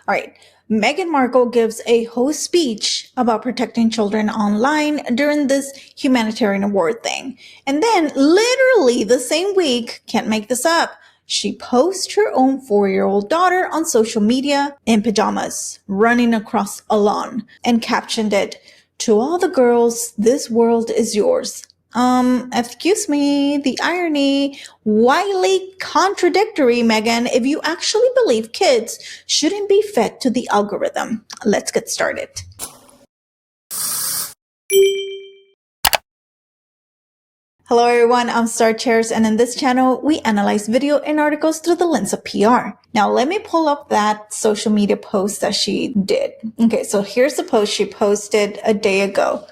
All right. Meghan Markle gives a whole speech about protecting children online during this humanitarian award thing. And then, literally the same week, can't make this up, she posts her own 4-year-old daughter on social media in pajamas, running across a lawn, and captioned it, "To all the girls, this world is yours." Excuse me, the irony, wildly contradictory, Meghan, if you actually believe kids shouldn't be fed to the algorithm. Let's get started. Hello everyone, I'm Star Chairs, and in this channel, we analyze video and articles through the lens of PR. Now let me pull up that social media post that she did. Okay, so here's the post she posted a day ago.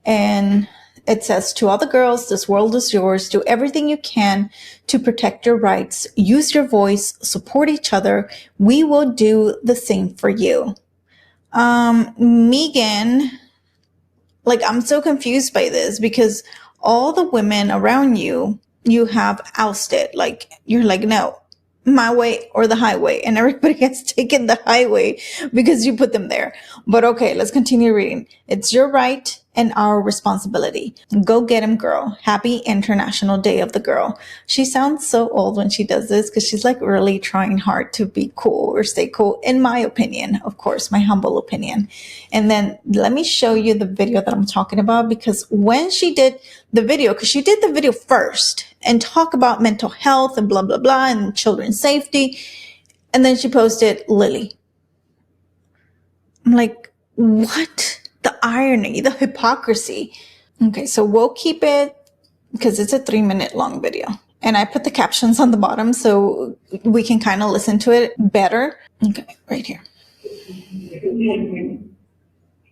And it says, "To all the girls, this world is yours. Do everything you can to protect your rights. Use your voice, support each other. We will do the same for you." Meghan, like, I'm so confused by this because all the women around you, you have ousted. Like, you're like, no, my way or the highway. And everybody has taken the highway because you put them there. But okay, let's continue reading. "It's your right and our responsibility. Go get him, girl. Happy International Day of the Girl." She sounds so old when she does this because she's like really trying hard to be cool or stay cool, in my opinion, of course, my humble opinion. And then let me show you the video that I'm talking about, because when she did the video, because she did the video first and talk about mental health and blah, blah, blah, and children's safety. And then she posted Lily. I'm like, what? The irony, the hypocrisy. Okay, so we'll keep it because it's a 3-minute long video. And I put the captions on the bottom so we can kind of listen to it better. Okay, right here.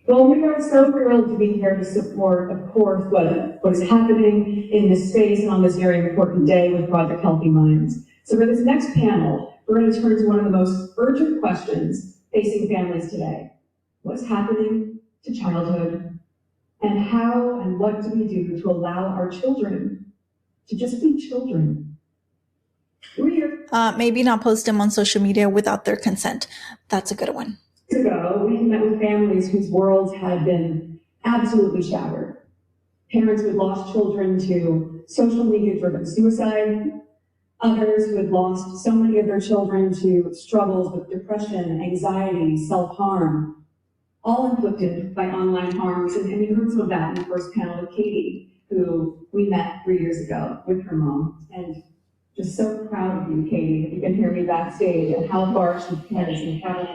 Well, we are so thrilled to be here to support, of course, what is happening in this space and on this very important day with Project Healthy Minds. So for this next panel, we're going to turn to one of the most urgent questions facing families today. What's happening to childhood, and how and what do we do to allow our children to just be children? We're here. Maybe not post them on social media without their consent. That's a good one. Ago, we met with families whose worlds had been absolutely shattered. Parents who had lost children to social media-driven suicide, others who had lost so many of their children to struggles with depression, anxiety, self-harm, all inflicted by online harms. And you heard some of that in the first panel with Katie, who we met 3 years ago with her mom. And just so proud of you, Katie, if you can hear me backstage, and how far she has and how.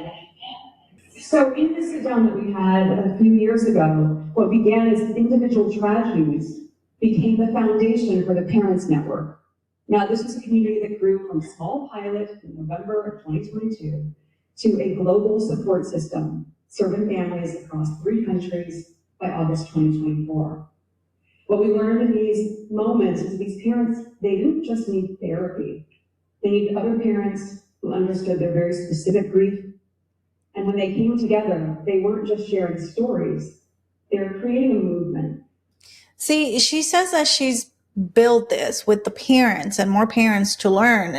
So in the sit down that we had a few years ago, what began as individual tragedies became the foundation for the Parents Network. Now, this is a community that grew from a small pilot in November of 2022 to a global support system serving families across 3 countries by August 2024. What we learned in these moments is these parents, they didn't just need therapy. They needed other parents who understood their very specific grief. And when they came together, they weren't just sharing stories, they were creating a movement. See, she says that she's built this with the parents and more parents to learn.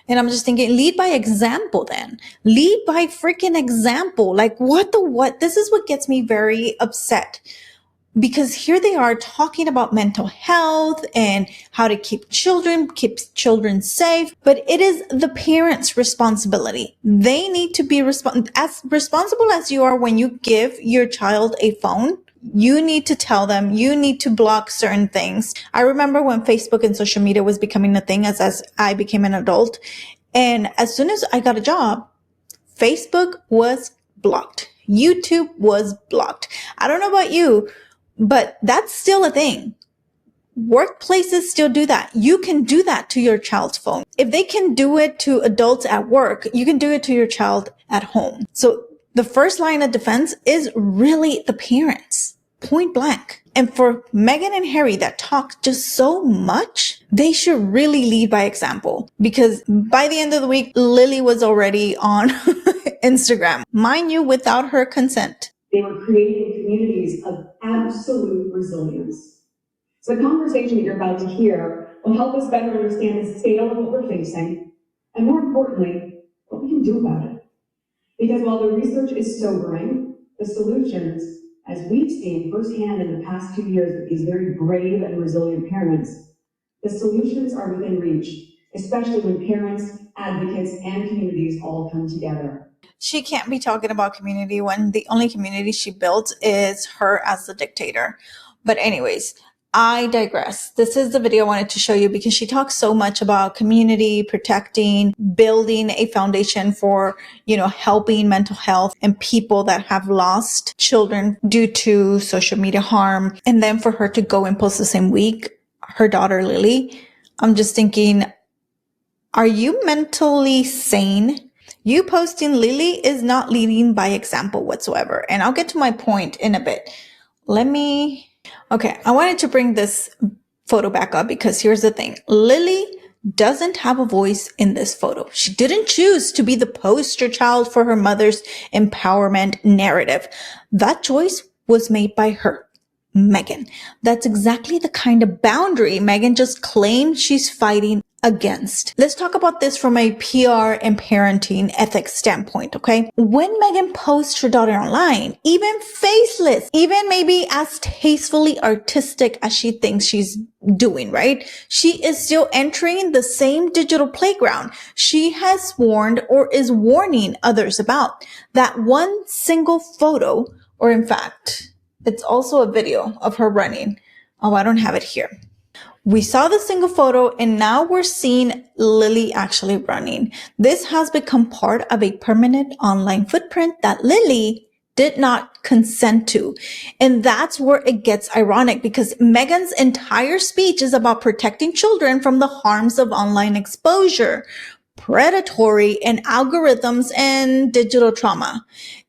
And I'm just thinking, lead by example then. Lead by freaking example. Like, what? This is what gets me very upset. Because here they are talking about mental health and how to keep children safe, but it is the parents' responsibility. They need to be as responsible as you are when you give your child a phone. You need to tell them, you need to block certain things. I remember when Facebook and social media was becoming a thing as I became an adult. And as soon as I got a job, Facebook was blocked. YouTube was blocked. I don't know about you, but that's still a thing. Workplaces still do that. You can do that to your child's phone. If they can do it to adults at work, you can do it to your child at home. So the first line of defense is really the parents, point blank. And for Meghan and Harry that talk just so much, they should really lead by example, because by the end of the week, Lily was already on Instagram, mind you, without her consent. They were creating communities of absolute resilience. So the conversation that you're about to hear will help us better understand the scale of what we're facing, and more importantly, what we can do about it. Because while the research is sobering, the solutions, as we've seen firsthand in the past 2 years with these very brave and resilient parents, the solutions are within reach, especially when parents, advocates, and communities all come together. She can't be talking about community when the only community she built is her as the dictator. But anyways, I digress. This is the video I wanted to show you because she talks so much about community, protecting, building a foundation for, helping mental health and people that have lost children due to social media harm. And then for her to go and post the same week, her daughter Lily, I'm just thinking, are you mentally sane? You posting Lily is not leading by example whatsoever. And I'll get to my point in a bit. Okay, I wanted to bring this photo back up because here's the thing. Lily doesn't have a voice in this photo. She didn't choose to be the poster child for her mother's empowerment narrative. That choice was made by her, Meghan. That's exactly the kind of boundary Meghan just claimed she's fighting against. Let's talk about this from a PR and parenting ethics standpoint, okay? When Meghan posts her daughter online, even faceless, even maybe as tastefully artistic as she thinks she's doing, right? She is still entering the same digital playground she has warned or is warning others about. That one single photo, or in fact, it's also a video of her running. Oh, I don't have it here. We saw the single photo and now we're seeing Lily actually running. This has become part of a permanent online footprint that Lily did not consent to. And that's where it gets ironic because Meghan's entire speech is about protecting children from the harms of online exposure, predatory and algorithms and digital trauma.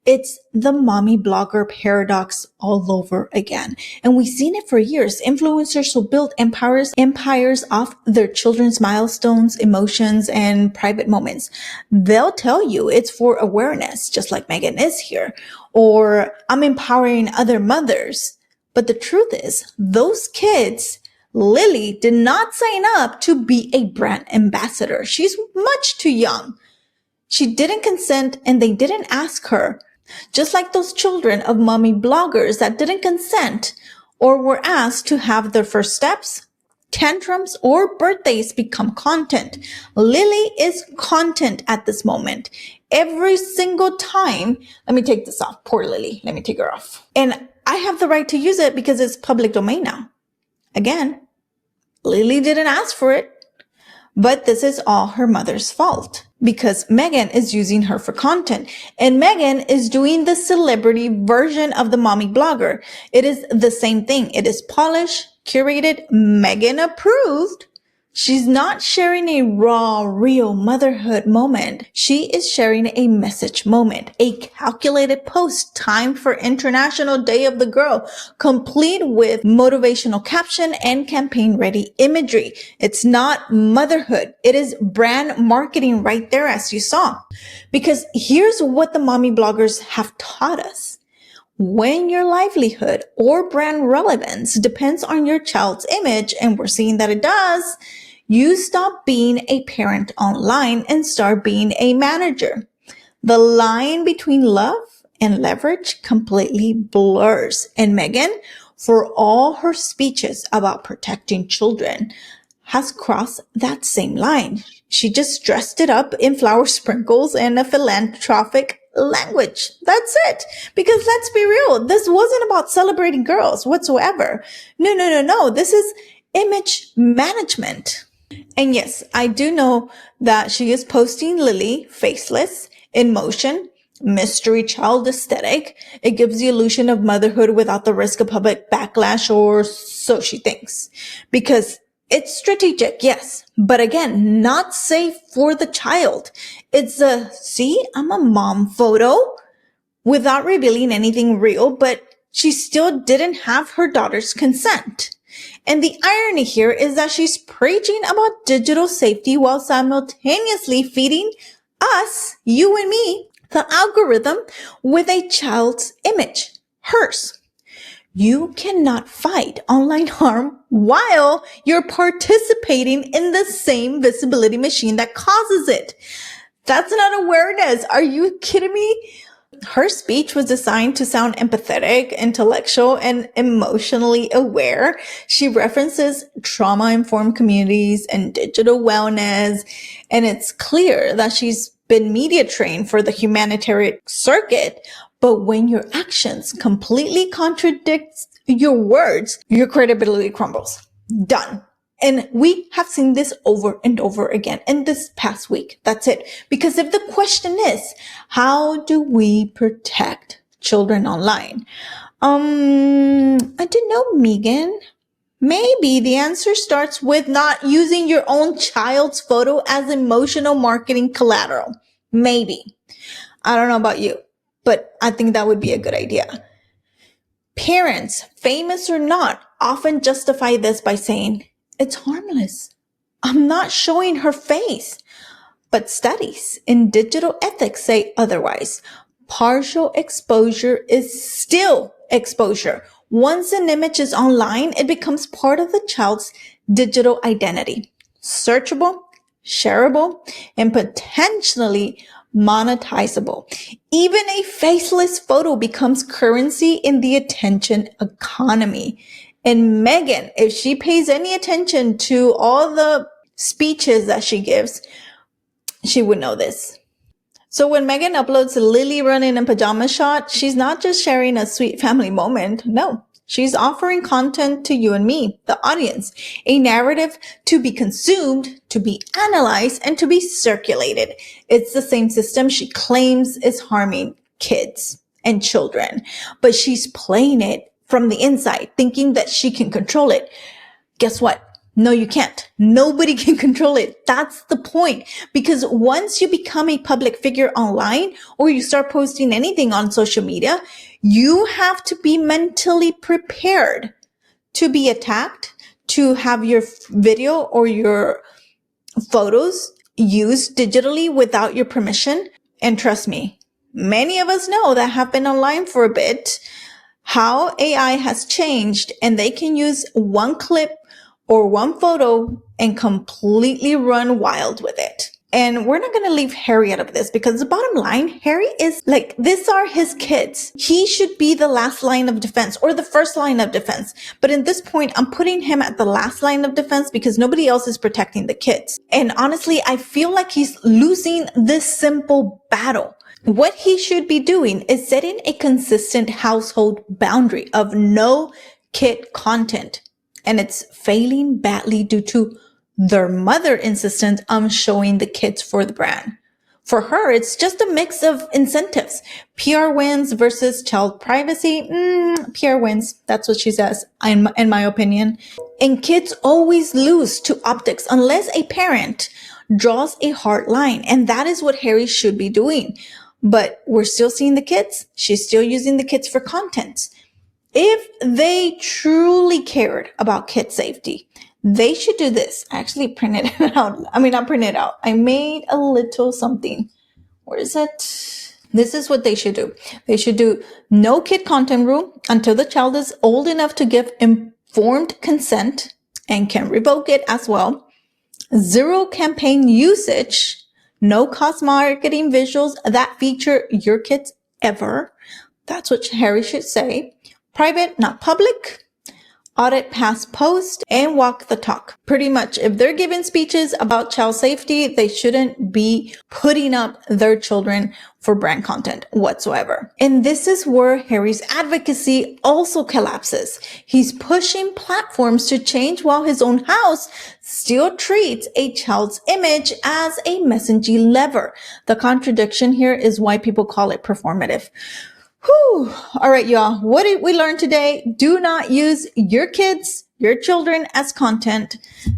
It's the mommy blogger paradox all over again. And we've seen it for years. Influencers who build empires off their children's milestones, emotions, and private moments. They'll tell you it's for awareness, just like Meghan is here, or I'm empowering other mothers. But the truth is, those kids, Lily did not sign up to be a brand ambassador. She's much too young. She didn't consent and they didn't ask her. Just like those children of mommy bloggers that didn't consent or were asked to have their first steps, tantrums, or birthdays become content. Lily is content at this moment. Every single time, let me take this off. Poor Lily. Let me take her off. And I have the right to use it because it's public domain now. Again, Lily didn't ask for it. But this is all her mother's fault because Meghan is using her for content and Meghan is doing the celebrity version of the mommy blogger. It is the same thing. It is polished, curated, Meghan approved. She's not sharing a raw, real motherhood moment. She is sharing a message moment, a calculated post timed for International Day of the Girl, complete with motivational caption and campaign-ready imagery. It's not motherhood. It is brand marketing right there, as you saw. Because here's what the mommy bloggers have taught us. When your livelihood or brand relevance depends on your child's image, and we're seeing that it does, you stop being a parent online and start being a manager. The line between love and leverage completely blurs. And Meghan, for all her speeches about protecting children, has crossed that same line. She just dressed it up in flower sprinkles and a philanthropic language. That's it. Because let's be real, this wasn't about celebrating girls whatsoever. No. This is image management. And yes, I do know that she is posting Lily faceless, in motion, mystery child aesthetic. It gives the illusion of motherhood without the risk of public backlash, or so she thinks. Because it's strategic, yes, but again, not safe for the child. It's see, I'm a mom photo without revealing anything real, but she still didn't have her daughter's consent. And the irony here is that she's preaching about digital safety while simultaneously feeding us, you and me, the algorithm with a child's image, hers. You cannot fight online harm while you're participating in the same visibility machine that causes it. That's not awareness. Are you kidding me? Her speech was designed to sound empathetic, intellectual, and emotionally aware. She references trauma-informed communities and digital wellness, and it's clear that she's been media trained for the humanitarian circuit. But when your actions completely contradict your words, your credibility crumbles. Done. And we have seen this over and over again in this past week. That's it. Because if the question is, how do we protect children online? I didn't know, Megan. Maybe the answer starts with not using your own child's photo as emotional marketing collateral. Maybe. I don't know about you, but I think that would be a good idea. Parents, famous or not, often justify this by saying, it's harmless. I'm not showing her face. But studies in digital ethics say otherwise. Partial exposure is still exposure. Once an image is online, it becomes part of the child's digital identity. Searchable, shareable, and potentially monetizable. Even a faceless photo becomes currency in the attention economy. And Meghan, if she pays any attention to all the speeches that she gives, she would know this. So when Meghan uploads a Lily running in pajama shot, she's not just sharing a sweet family moment. No, she's offering content to you and me, the audience, a narrative to be consumed, to be analyzed, and to be circulated. It's the same system she claims is harming kids and children, but she's playing it from the inside, thinking that she can control it. Guess what? No, you can't. Nobody can control it. That's the point. Because once you become a public figure online or you start posting anything on social media, you have to be mentally prepared to be attacked, to have your video or your photos used digitally without your permission. And trust me, many of us know that have been online for a bit how AI has changed, and they can use one clip or one photo and completely run wild with it. And we're not going to leave Harry out of this because the bottom line, Harry is like, these are his kids. He should be the last line of defense or the first line of defense. But in this point, I'm putting him at the last line of defense because nobody else is protecting the kids. And honestly, I feel like he's losing this simple battle. What he should be doing is setting a consistent household boundary of no kid content. And it's failing badly due to their mother insistence on showing the kids for the brand. For her, it's just a mix of incentives. PR wins versus child privacy. PR wins. That's what she says, in my opinion. And kids always lose to optics unless a parent draws a hard line. And that is what Harry should be doing. But we're still seeing the kids. She's still using the kids for content. If they truly cared about kid safety, they should do this. I actually printed it out. I mean, not printed it out. I made a little something. Where is it? This is what they should do. They should do no kid content rule until the child is old enough to give informed consent and can revoke it as well. Zero campaign usage. No cost marketing visuals that feature your kids ever. That's what Harry should say. Private, not public. Audit past post and walk the talk. Pretty much, if they're giving speeches about child safety, they shouldn't be putting up their children for brand content whatsoever. And this is where Harry's advocacy also collapses. He's pushing platforms to change while his own house still treats a child's image as a messaging lever. The contradiction here is why people call it performative. Whew. All right, y'all. What did we learn today? Do not use your kids, your children as content.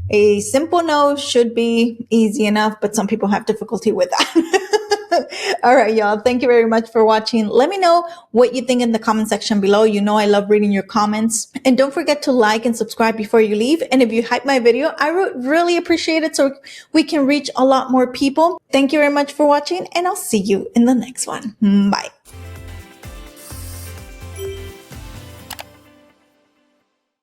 A simple no should be easy enough, but some people have difficulty with that. All right, y'all. Thank you very much for watching. Let me know what you think in the comment section below. You know I love reading your comments. And don't forget to like and subscribe before you leave. And if you hype my video, I would really appreciate it so we can reach a lot more people. Thank you very much for watching, and I'll see you in the next one. Bye.